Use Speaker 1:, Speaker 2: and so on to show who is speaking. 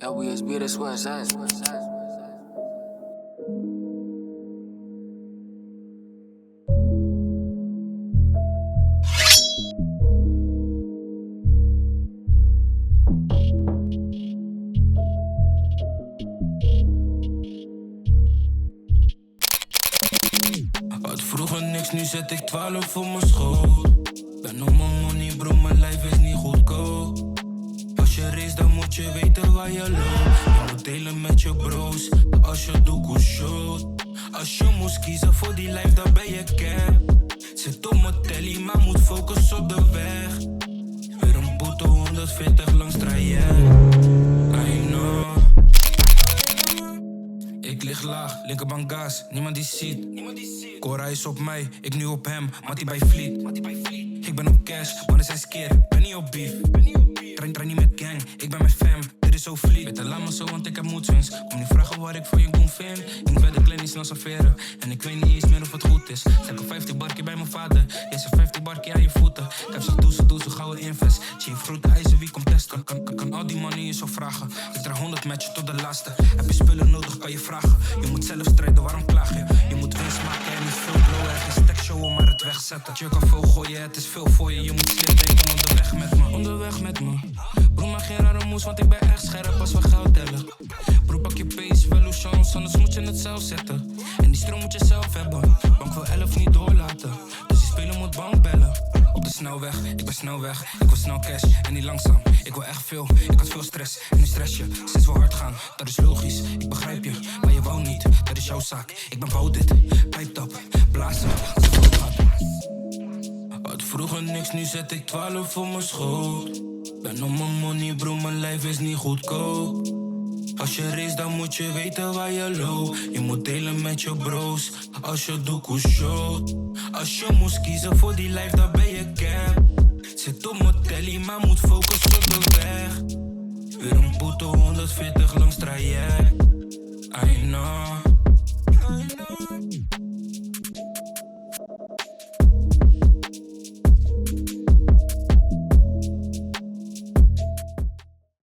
Speaker 1: LWSB, that's where it's at.
Speaker 2: Had vroeger niks, nu zet ik 12 voor mijn schoot. Ben op mijn money bro, mijn lijf is niet goedkoop. Als je race dan moet je weten waar je loopt. Je moet delen met je bros, als je doekoe shot. Als je moest kiezen voor die lijf dan ben je cap. Zit op mijn telly maar moet focussen op de weg. Weer een boete 140 langs traject. I know. Ik lig laag, linkerbank gas, niemand die ziet. Cora is op mij, ik nu op hem, Mattie bij Vliet. Ik ben op cash, mannen zijn skeer, ben niet op beef. Train niet met gang, ik ben met fam, dit is zo vliet. Weet laat me zo, want ik heb mood swings. Kom niet vragen waar ik voor je goon vind. Ik ben de klein niet snel serveren. En ik weet niet eens meer of het goed is. Zeg een 50 barkie bij mijn vader. Jij zegt 50 barkie aan je voeten. Ik heb zo'n doe gouden invest. Chief grote ijzer, wie komt testen? Kan al die money je zo vragen. Ik draag 100 met je tot de laatste. Heb je spullen nodig, kan je vragen. Je moet zelf strijden, waarom klaag je? Je moet winst maken en niet veel blowen. Er geen stack showen, maar het wegzetten. Je kan veel gooien, het is veel voor je. Je moet slim denken, onderweg met me. Onderweg met me. Broer, maar geen rare moes, want ik ben echt scherp als we geld tellen. Broer, pak je pace, wel hoe chance, anders moet je het zelf zetten. En die stroom moet je zelf hebben. Bank wil 11 niet doorlaten. Dus die speler moet bank bellen. Op de snelweg, ik ben snel weg. Ik wil snel cash en niet langzaam. Ik wil echt veel, ik had veel stress. En nu stress je, sinds we hard gaan. Dat is logisch, ik begrijp je. Maar je wou niet, dat is jouw zaak. Ik ben wou dit, pijptap, blazen, als het goed gaat. Had vroeger niks, nu zet ik 12 voor mijn schoot. Ben op mijn money bro, mijn lijf is niet goedkoop. Als je race dan moet je weten waar je loopt. Je moet delen met je bros, als je doekoe shot. Als je moest kiezen voor die lijf dan ben je cap. Zit op mijn telly maar moet focussen op de weg. Weer een boete 140 langs traject. I know.